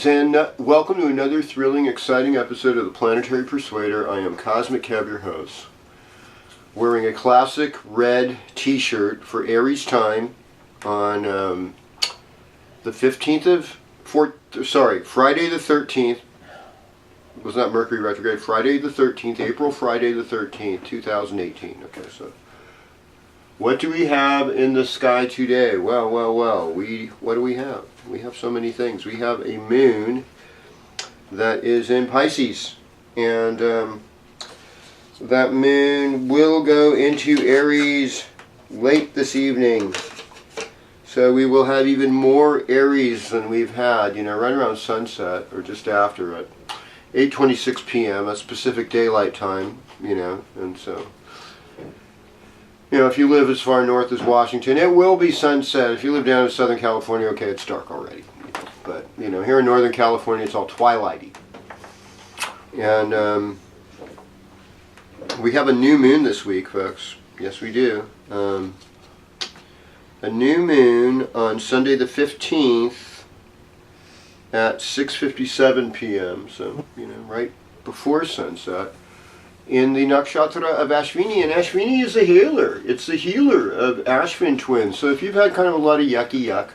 and welcome to another thrilling, exciting episode of the Planetary Persuader. I am Kozmic, Kev, your host, wearing a classic red t-shirt for Aries time on the 15th of, Friday the 13th, was not Mercury retrograde, Friday the 13th, April Friday the 13th, 2018. Okay, so what do we have in the sky today? Well, what do we have? We have so many things. We have a moon that is in Pisces, and that moon will go into Aries late this evening. So we will have even more Aries than we've had, right around sunset, or just after at 8:26 p.m. That's Pacific Daylight Time, and so, if you live as far north as Washington, it will be sunset. If you live down in Southern California, okay, it's dark already. But, here in Northern California, it's all twilighty. And we have a new moon this week, folks. Yes, we do. A new moon on Sunday the 15th at 6:57 p.m. So, right before sunset, in the nakshatra of Ashvini. And Ashvini is a healer. It's the healer of Ashvin twins. So if you've had kind of a lot of yuck,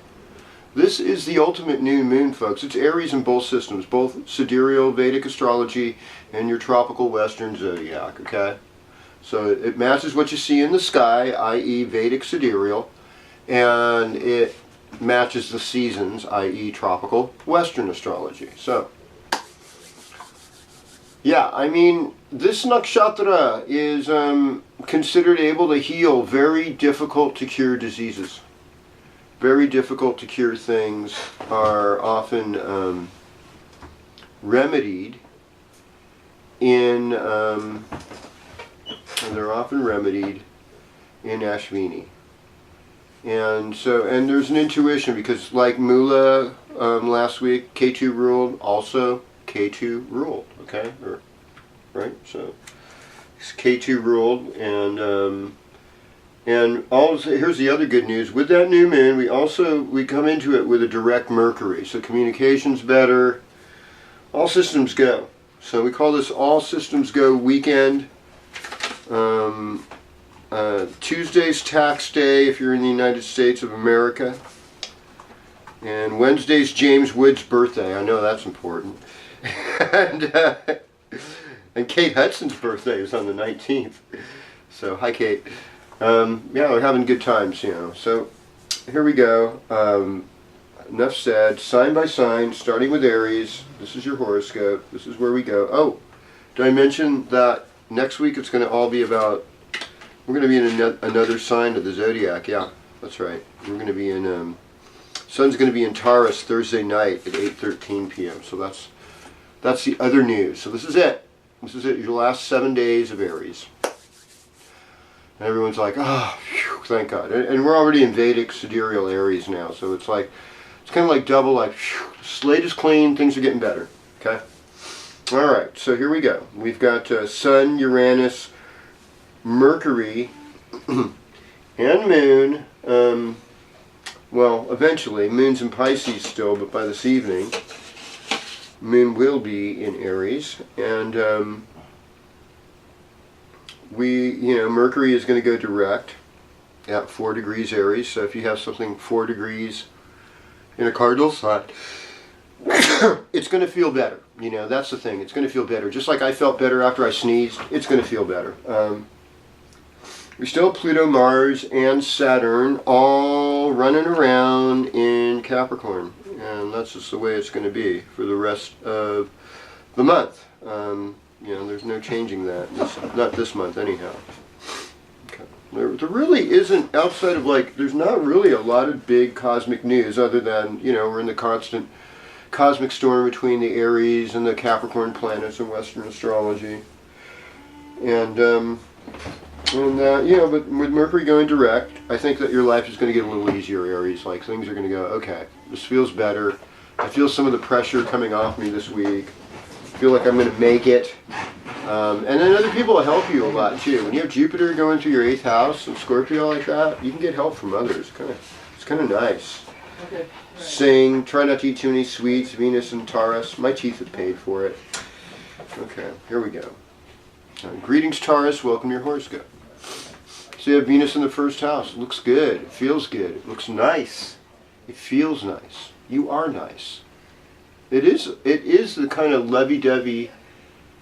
this is the ultimate new moon, folks. It's Aries in both systems, both sidereal Vedic astrology and your tropical Western zodiac, okay? So it matches what you see in the sky, i.e. Vedic sidereal, and it matches the seasons, i.e. tropical Western astrology. So, yeah, this nakshatra is considered able to heal very difficult to cure diseases. Very difficult to cure things are often remedied in, Ashvini. And so, and there's an intuition, because like Mula last week, K2 ruled, also K2 ruled, okay? Right? So, K2 ruled, and also, here's the other good news. With that new moon, we come into it with a direct Mercury. So communication's better. All systems go. So we call this All Systems Go weekend. Tuesday's tax day if you're in the United States of America. And Wednesday's James Wood's birthday. I know that's important. And Kate Hudson's birthday is on the 19th. So, hi Kate. We're having good times, So, here we go. Enough said. Sign by sign, starting with Aries. This is your horoscope. This is where we go. Oh, did I mention that next week it's going to all be about, we're going to be in another sign of the zodiac. Yeah, that's right. We're going to be in, Sun's going to be in Taurus Thursday night at 8:13 p.m. So that's the other news. So this is it. This is it. Your last 7 days of Aries. And everyone's like, oh, phew, thank God. And we're already in Vedic sidereal Aries now. So it's kind of like double, phew, slate is clean, things are getting better. Okay? All right, so here we go. We've got Sun, Uranus, Mercury, and Moon. Eventually, Moon's in Pisces still, but by this evening, Moon will be in Aries. And Mercury is going to go direct at 4 degrees Aries. So if you have something 4 degrees in a cardinal sign, it's going to feel better. That's the thing. It's going to feel better. Just like I felt better after I sneezed, it's going to feel better. We still have Pluto, Mars, and Saturn all running around in Capricorn. And that's just the way it's going to be for the rest of the month. There's no changing that. Not this month, anyhow. Okay. There really isn't, outside of there's not really a lot of big cosmic news other than, we're in the constant cosmic storm between the Aries and the Capricorn planets in Western astrology. But with Mercury going direct, I think that your life is going to get a little easier, Aries. Things are going to go, okay, this feels better. I feel some of the pressure coming off me this week. I feel like I'm going to make it. And then other people will help you a lot too. When you have Jupiter going through your 8th house and Scorpio like that, you can get help from others. It's kind of nice. Sing. Try not to eat too many sweets. Venus and Taurus. My teeth have paid for it. Okay, here we go. Greetings, Taurus. Welcome to your horoscope. So you have Venus in the first house. It looks good. It feels good. It looks nice. It feels nice. You are nice. It is the kind of lovey-dovey,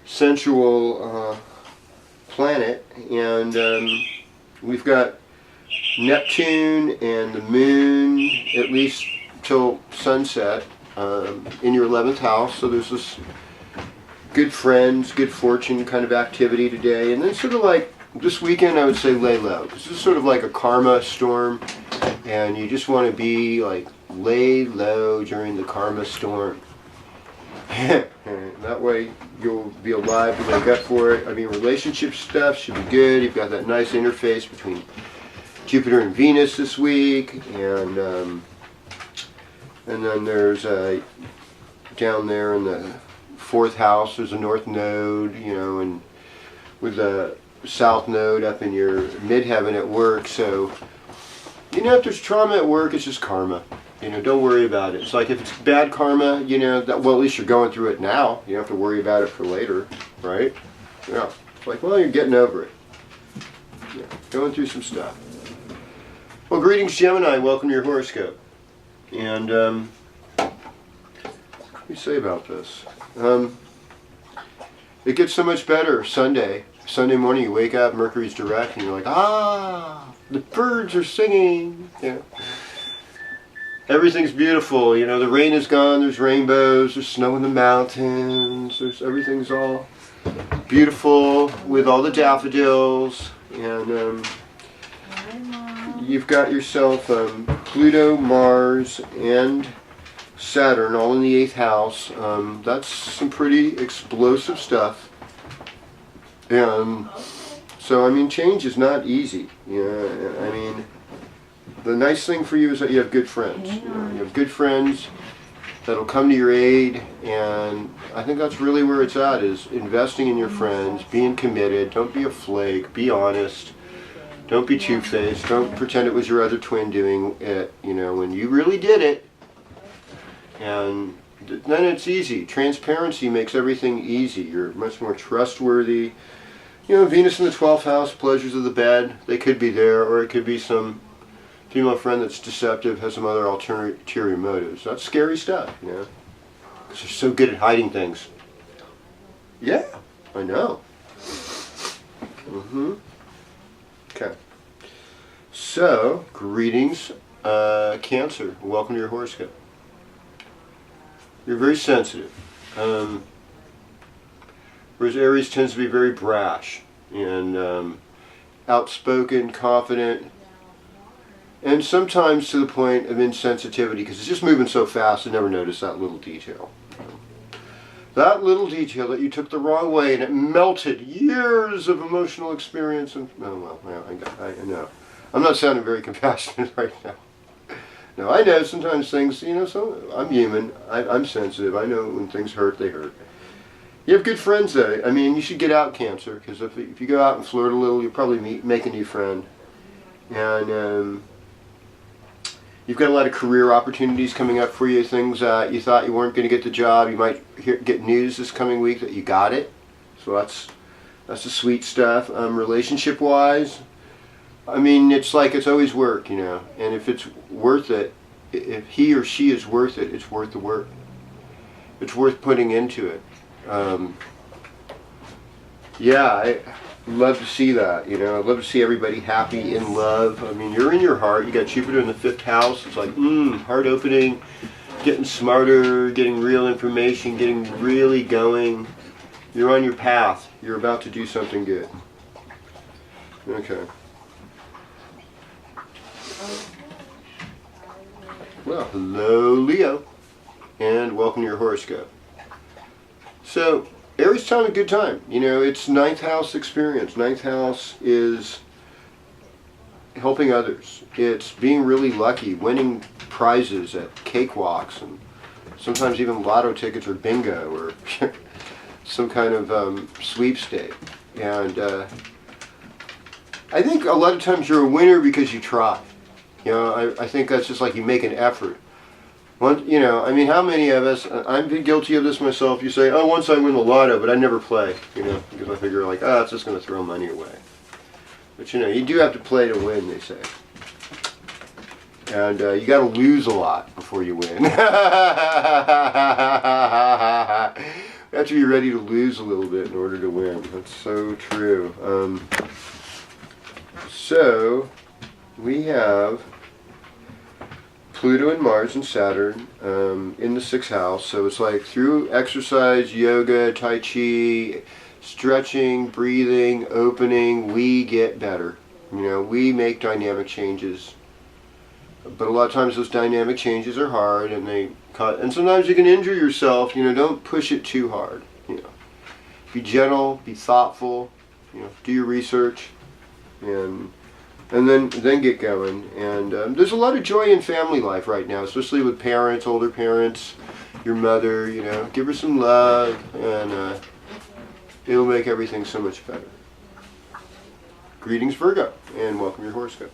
sensual planet, and we've got Neptune and the moon, at least till sunset, in your 11th house. So there's this good friends, good fortune kind of activity today. And then sort of like this weekend, I would say lay low. This is sort of like a karma storm, and you just want to be like lay low during the karma storm. That way you'll be alive to make up for it. I mean, relationship stuff should be good. You've got that nice interface between Jupiter and Venus this week, and then there's down there in the 4th house, there's a north node, you know, and with a south node up in your midheaven at work. So, you know, if there's trauma at work, it's just karma. You know, don't worry about it. It's like if it's bad karma, you know, that, well, at least you're going through it now. You don't have to worry about it for later, right? Yeah. It's like, well, you're getting over it. Yeah, going through some stuff. Well, greetings, Gemini. Welcome to your horoscope. And what do you say about this? It gets so much better Sunday. Sunday morning, you wake up, Mercury's direct, and you're like, ah, the birds are singing. Yeah. Everything's beautiful. You know, the rain is gone. There's rainbows. There's snow in the mountains. Everything's all beautiful with all the daffodils. And you've got yourself Pluto, Mars, and Saturn all in the 8th house. That's some pretty explosive stuff. And so, I mean, change is not easy. You know, I mean, the nice thing for you is that you have good friends. You know, you have good friends that'll come to your aid, and I think that's really where it's at, is investing in your friends, being committed. Don't be a flake. Be honest. Don't be two-faced. Don't pretend it was your other twin doing it, you know, when you really did it. And then it's easy. Transparency makes everything easy. You're much more trustworthy. You know, Venus in the 12th house, pleasures of the bed, they could be there, or it could be some female friend that's deceptive, has some other ulterior motives. That's scary stuff, you know, because they're so good at hiding things. Yeah, I know. Okay. So, greetings, Cancer. Welcome to your horoscope. You're very sensitive. Whereas Aries tends to be very brash and outspoken, confident, and sometimes to the point of insensitivity, because it's just moving so fast I never noticed that little detail. That little detail that you took the wrong way and it melted years of emotional experience. And oh well, I know. I'm not sounding very compassionate right now. No, I know sometimes things, you know, so I'm human. I'm sensitive. I know when things hurt, they hurt. You have good friends though. I mean, you should get out, Cancer, because if you go out and flirt a little, you'll probably make a new friend. And you've got a lot of career opportunities coming up for you, things you thought you weren't going to get the job. You might get news this coming week that you got it. So that's the sweet stuff. Relationship-wise, I mean, it's like it's always work, you know. And if it's worth it, if he or she is worth it, it's worth the work. It's worth putting into it. Yeah, I love to see that, you know. I'd love to see everybody happy, in love. I mean, you're in your heart. You got Jupiter in the 5th house. It's like, heart opening, getting smarter, getting real information, getting really going. You're on your path. You're about to do something good. Okay. Well, hello, Leo, and welcome to your horoscope. So, Aries time, a good time. You know, it's 9th house experience. 9th house is helping others. It's being really lucky, winning prizes at cakewalks, and sometimes even lotto tickets or bingo or some kind of sweepstake. And I think a lot of times you're a winner because you try. You know, I think that's just like you make an effort. You know, I mean, how many of us, I've been guilty of this myself, you say, oh, once I win the lotto, but I never play, you know, because I figure like, oh, it's just going to throw money away. But you know, you do have to play to win, they say. And you got to lose a lot before you win. You have to be ready to lose a little bit in order to win. That's so true. So, we have Pluto and Mars and Saturn in the 6th house. So it's like through exercise, yoga, Tai Chi, stretching, breathing, opening, we get better. You know, we make dynamic changes. But a lot of times those dynamic changes are hard, and sometimes you can injure yourself. You know, don't push it too hard. You know, be gentle, be thoughtful. You know, do your research, and then get going. And there's a lot of joy in family life right now, especially with parents, older parents, your mother. You know, give her some love, and it'll make everything so much better. Greetings, Virgo, and welcome your horoscope.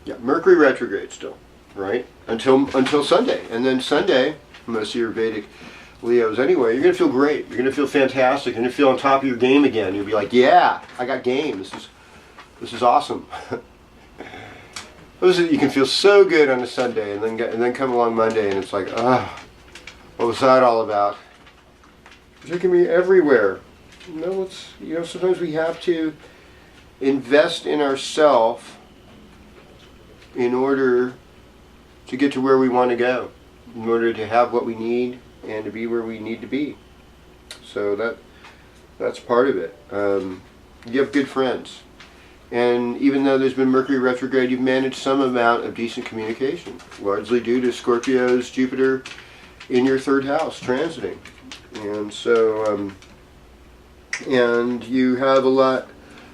Yeah, Mercury retrograde still, right? Until Sunday. And then Sunday, most of your Vedic Leos anyway, you're going to feel great. You're going to feel fantastic. You're going to feel on top of your game again. You'll be like, yeah, I got game. This is awesome. You can feel so good on a Sunday, and then come along Monday, and it's like, what was that all about? You're taking me everywhere. No, sometimes we have to invest in ourselves in order to get to where we want to go, in order to have what we need and to be where we need to be. So that's part of it. You have good friends. And even though there's been Mercury retrograde, you've managed some amount of decent communication, largely due to Scorpio's Jupiter in your 3rd house transiting. And so, and you have a lot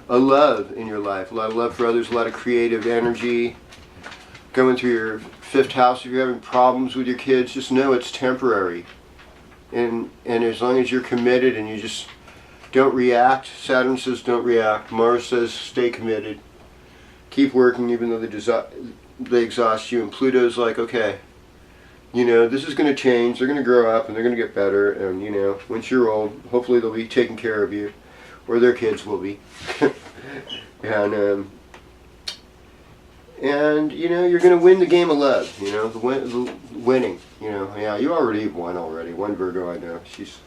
of love in your life, a lot of love for others, a lot of creative energy. Going through your 5th house, if you're having problems with your kids, just know it's temporary. And as long as you're committed and you just don't react, Saturn says don't react, Mars says stay committed, keep working even though they exhaust you, and Pluto's like, okay, you know, this is going to change, they're going to grow up and they're going to get better, and you know, once you're old, hopefully they'll be taking care of you, or their kids will be. And you know, you're going to win the game of love, you know, the winning, you know. Yeah, you already won already. One Virgo I know, she's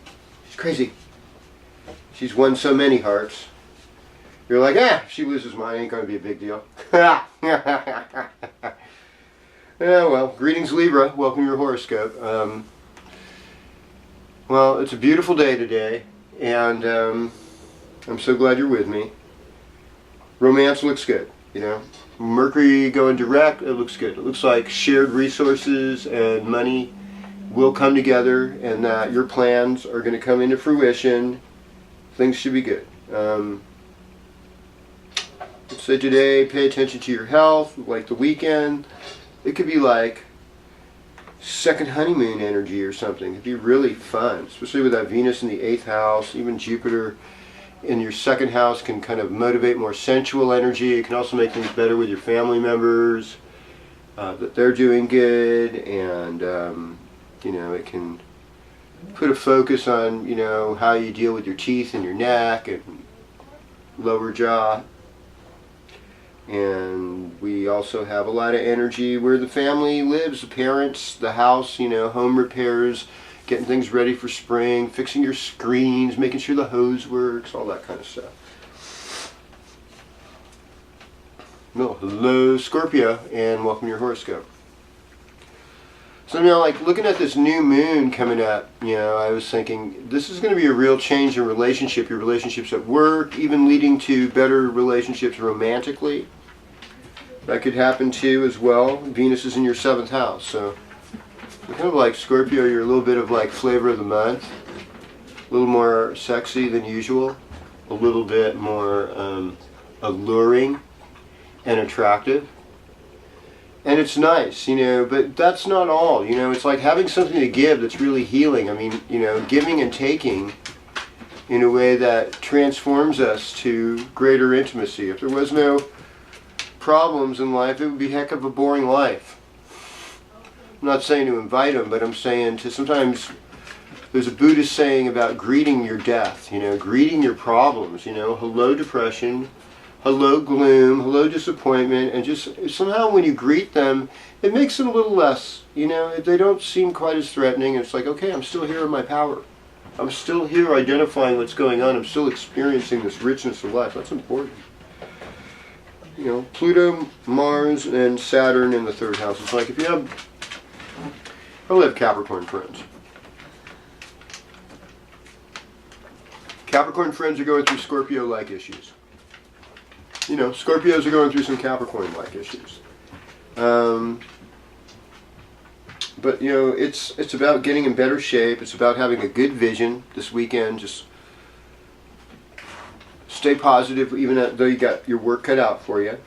crazy. She's won so many hearts. You're like, if she loses mine, ain't going to be a big deal. Yeah, well, greetings Libra, welcome your horoscope. Well, it's a beautiful day today, and I'm so glad you're with me. Romance looks good, you know. Mercury going direct, it looks good. It looks like shared resources and money will come together, and that your plans are going to come into fruition. Things should be good. Let's say today, pay attention to your health, like the weekend. It could be like second honeymoon energy or something. It'd be really fun, especially with that Venus in the 8th house, even Jupiter in your 2nd house can kind of motivate more sensual energy. It can also make things better with your family members, that they're doing good, and you know, it can put a focus on, you know, how you deal with your teeth and your neck and lower jaw. And we also have a lot of energy where the family lives, the parents, the house, you know, home repairs, getting things ready for spring, fixing your screens, making sure the hose works, all that kind of stuff. No, hello Scorpio, and welcome to your horoscope. So, you know, like looking at this new moon coming up, you know, I was thinking this is going to be a real change in your relationships at work, even leading to better relationships romantically. That could happen too as well. Venus is in your 7th house, so kind of like Scorpio, you're a little bit of like flavor of the month, a little more sexy than usual, a little bit more alluring and attractive. And it's nice, you know, but that's not all, you know, it's like having something to give that's really healing. I mean, you know, giving and taking in a way that transforms us to greater intimacy. If there was no problems in life, it would be a heck of a boring life. I'm not saying to invite them, but I'm saying to sometimes, there's a Buddhist saying about greeting your death, greeting your problems, hello depression, hello gloom, hello disappointment, and just somehow when you greet them, it makes them a little less, they don't seem quite as threatening. It's like, okay, I'm still here in my power. I'm still here identifying what's going on. I'm still experiencing this richness of life. That's important. Pluto, Mars, and Saturn in the third house. It's like if you have, I have Capricorn friends. Capricorn friends are going through Scorpio-like issues. Scorpios are going through some Capricorn-like issues. But it's about getting in better shape. It's about having a good vision this weekend. Just stay positive, even though you got your work cut out for you.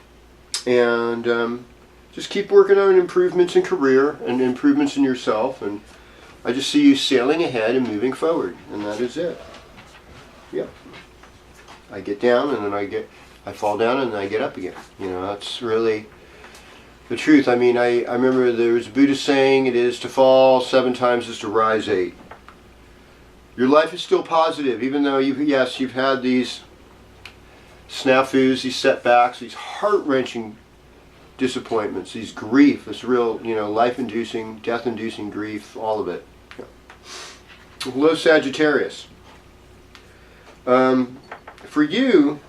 And just keep working on improvements in career and improvements in yourself. And I just see you sailing ahead and moving forward. And that is it. Yeah. I get down and then I fall down and then I get up again. That's really the truth. I mean, I remember there was a Buddhist saying, it is to fall 7 times is to rise 8. Your life is still positive, even though you've had these snafus, these setbacks, these heart-wrenching disappointments, these grief, this real, life-inducing, death-inducing grief, all of it. Yeah. Hello, Sagittarius. For you,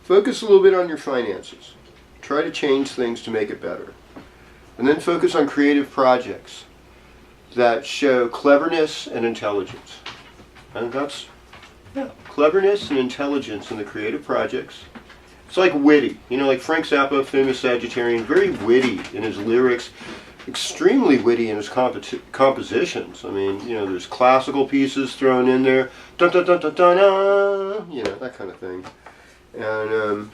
focus a little bit on your finances. Try to change things to make it better. And then focus on creative projects that show cleverness and intelligence. And that's, cleverness and intelligence in the creative projects. It's like witty. Like Frank Zappa, famous Sagittarian, very witty in his lyrics, extremely witty in his compositions. I mean, there's classical pieces thrown in there, dun dun dun dun dun, that kind of thing. And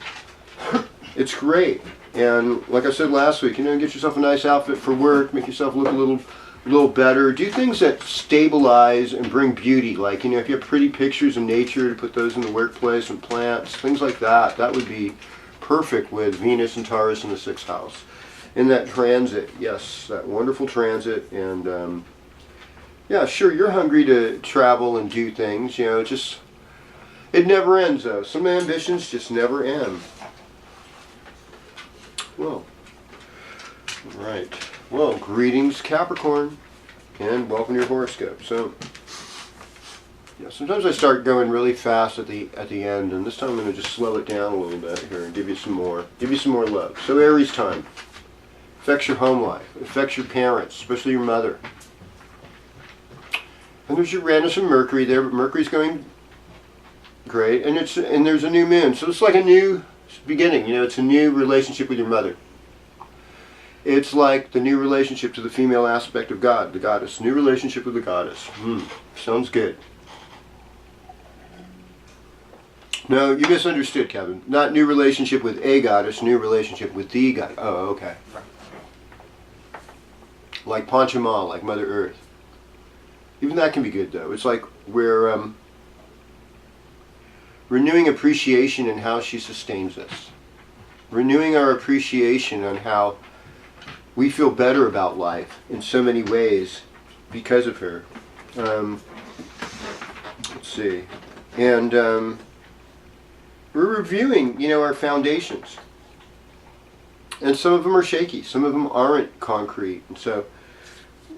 it's great. And like I said last week, get yourself a nice outfit for work, make yourself look a little better. Do things that stabilize and bring beauty. Like, if you have pretty pictures of nature, to put those in the workplace and plants, things like that. That would be perfect with Venus and Taurus in the 6th house. In that transit, yes, that wonderful transit. And yeah, sure, you're hungry to travel and do things. It never ends though. Some ambitions just never end. Well, right. Well, greetings Capricorn, and welcome to your horoscope. So, yeah, sometimes I start going really fast at the end, and this time I'm going to just slow it down a little bit here and give you some more love. So Aries time affects your home life, affects your parents, especially your mother. And there's Uranus and Mercury there, but Mercury's going great, and there's a new moon, so it's like a new beginning. It's a new relationship with your mother. It's like the new relationship to the female aspect of God, the goddess. New relationship with the goddess. Sounds good. No, you misunderstood, Kevin. Not new relationship with a goddess, new relationship with the goddess. Oh, okay. Like Panchama, like Mother Earth. Even that can be good, though. It's like we're renewing appreciation in how she sustains us. Renewing our appreciation on how we feel better about life in so many ways because of her. Let's see. And we're reviewing, our foundations. And some of them are shaky. Some of them aren't concrete. And so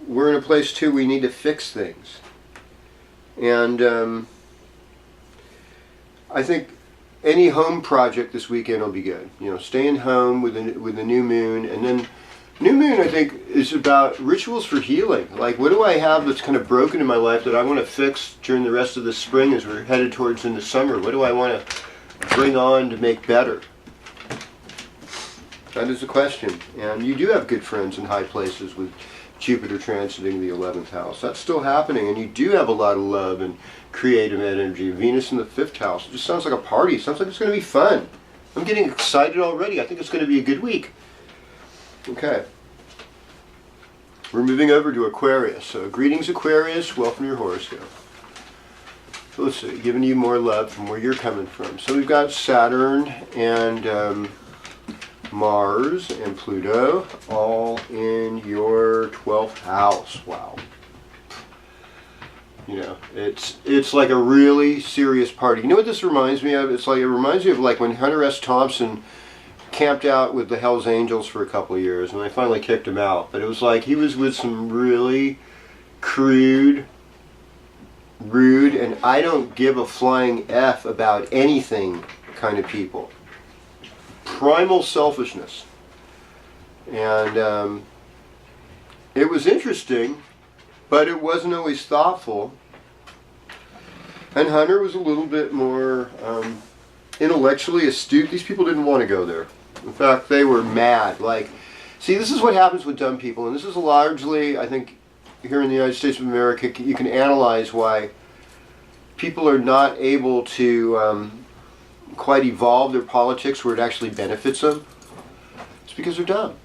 we're in a place, too, we need to fix things. And I think any home project this weekend will be good. Staying home with the new moon. And then new moon, I think, is about rituals for healing. Like, what do I have that's kind of broken in my life that I want to fix during the rest of the spring as we're headed towards into summer? What do I want to bring on to make better? That is the question. And you do have good friends in high places with Jupiter transiting the 11th house. That's still happening, and you do have a lot of love and creative energy. Venus in the 5th house. It just sounds like a party. It sounds like it's going to be fun. I'm getting excited already. I think it's going to be a good week. Okay. We're moving over to Aquarius. So greetings Aquarius, welcome to your horoscope. So let's see, giving you more love from where you're coming from. So we've got Saturn and Mars and Pluto all in your 12th house. Wow. You know, it's like a really serious party. You know what this reminds me of? It reminds me of like when Hunter S. Thompson camped out with the Hells Angels for a couple of years, and they finally kicked him out. But it was like he was with some really crude, rude, and I don't give a flying F about anything kind of people. Primal selfishness. And it was interesting, but it wasn't always thoughtful. And Hunter was a little bit more intellectually astute. These people didn't want to go there. In fact, they were mad. Like, see, this is what happens with dumb people, and this is largely, I think, here in the United States of America, you can analyze why people are not able to quite evolve their politics where it actually benefits them. It's because they're dumb.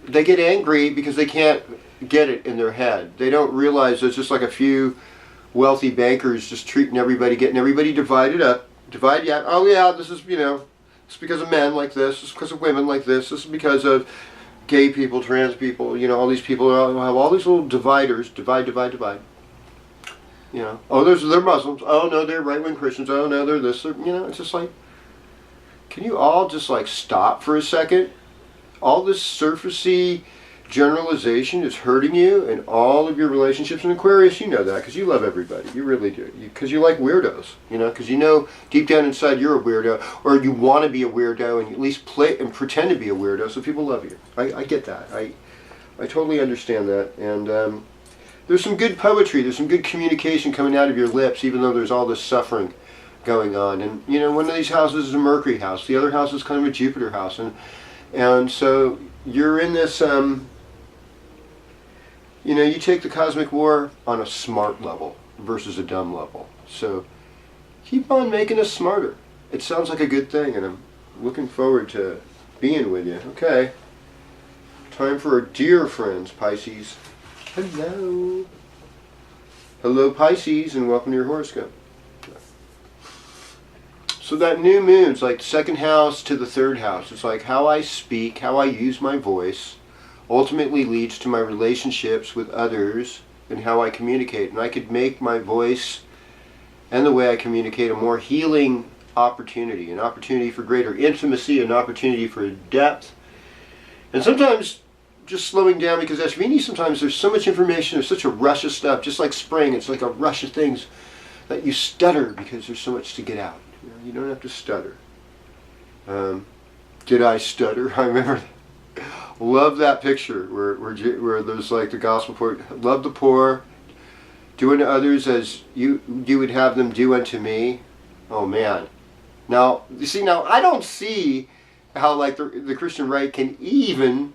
They get angry because they can't get it in their head. They don't realize it's just like a few wealthy bankers just treating everybody, getting everybody divided up. Oh yeah, this is, you know, it's because of men like this, it's because of women like this is because of gay people, trans people, you know, all these people have all these little dividers, divide. You know, oh, they're Muslims, oh no, they're right-wing Christians, oh no, they're this, you know, it's just like, can you all just like stop for a second? All this surfacey generalization is hurting you in all of your relationships. In Aquarius, you know that because you love everybody. You really do. Because you like weirdos, you know, because you know deep down inside you're a weirdo, or you want to be a weirdo and you at least play and pretend to be a weirdo so people love you. I get that. I totally understand that. And there's some good poetry. There's some good communication coming out of your lips, even though there's all this suffering going on. And, you know, one of these houses is a Mercury house. The other house is kind of a Jupiter house. And so you're in this... you know, you take the cosmic war on a smart level versus a dumb level. So keep on making us smarter. It sounds like a good thing, and I'm looking forward to being with you. Okay. Time for our dear friends, Pisces. Hello. Hello, Pisces, and welcome to your horoscope. So that new moon's like the second house to the third house. It's like how I speak, how I use my voice, ultimately leads to my relationships with others and how I communicate. And I could make my voice and the way I communicate a more healing opportunity, an opportunity for greater intimacy, an opportunity for depth. And sometimes just slowing down, because Ashvini, sometimes there's so much information, there's such a rush of stuff, just like spring, it's like a rush of things that you stutter because there's so much to get out. You know, you don't have to stutter. Did I stutter? I remember love that picture where there's like the gospel poet, love the poor, do unto others as you would have them do unto me. Oh man. Now, you see, now I don't see how like the Christian right can even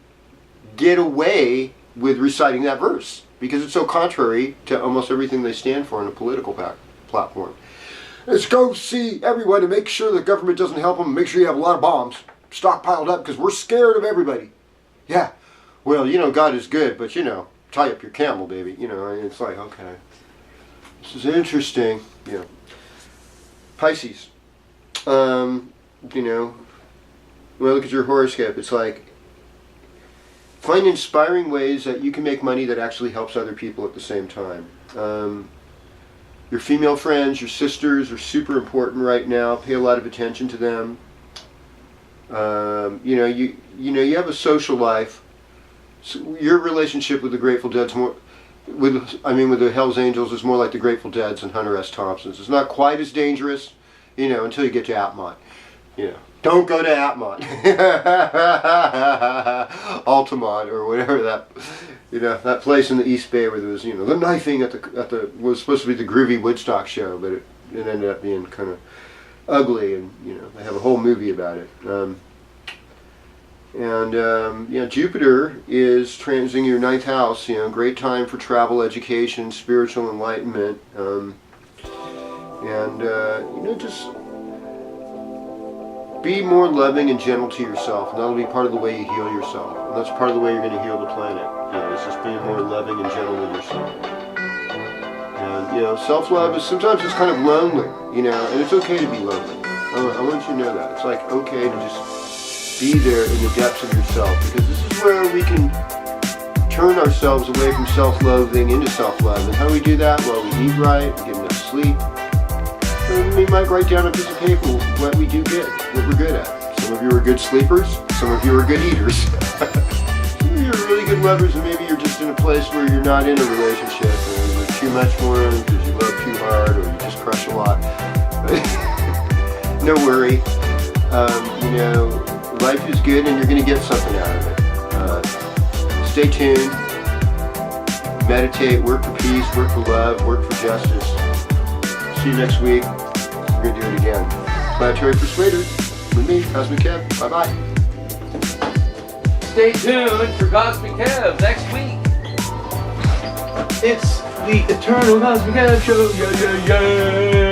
get away with reciting that verse, because it's so contrary to almost everything they stand for in a political platform. Let's go see everyone and make sure the government doesn't help them, make sure you have a lot of bombs stockpiled up because we're scared of everybody. Yeah, well, you know, God is good, but, you know, tie up your camel, baby. You know, and it's like, okay, this is interesting. You know, Pisces, you know, when I look at your horoscope, it's like, find inspiring ways that you can make money that actually helps other people at the same time. Your female friends, your sisters are super important right now. Pay a lot of attention to them. You know, you have a social life. So your relationship with the Grateful Dead's more, with the Hells Angels is more like the Grateful Dead's and Hunter S. Thompson's. It's not quite as dangerous, you know, until you get to Atmont. You know, don't go to Atmont, Altamont, or whatever that, you know, that place in the East Bay where there was, you know, the knifing at the was supposed to be the groovy Woodstock show, but it ended up being kind of ugly, and you know they have a whole movie about it. You know, Jupiter is transiting your 9th house. You know, great time for travel, education, spiritual enlightenment, you know, just be more loving and gentle to yourself, and that'll be part of the way you heal yourself. And that's part of the way you're going to heal the planet. You know, it's just being more loving and gentle with yourself. And you know, self-love is sometimes it's kind of lonely, you know, and it's okay to be lonely. I want you to know that. It's like okay to just be there in the depths of yourself, because this is where we can turn ourselves away from self-loathing into self-love. And how do we do that? Well, we eat right, we get enough sleep, and we might write down on a piece of paper what we do good, what we're good at. Some of you are good sleepers, some of you are good eaters. Some of you are really good lovers, and maybe you're just in a place where you're not in a relationship, or you're too much for them because you love too hard, or you just crush a lot. No worry. You know, life is good and you're going to get something out of it. Stay tuned. Meditate, work for peace, work for love, work for justice. See you next week. We're going to do it again. Planetary Persuader with me, Kozmic Kev. Bye-bye. Stay tuned for Kozmic Kev next week. It's the Eternal Kozmic Kev Show. Yeah, yeah, yeah.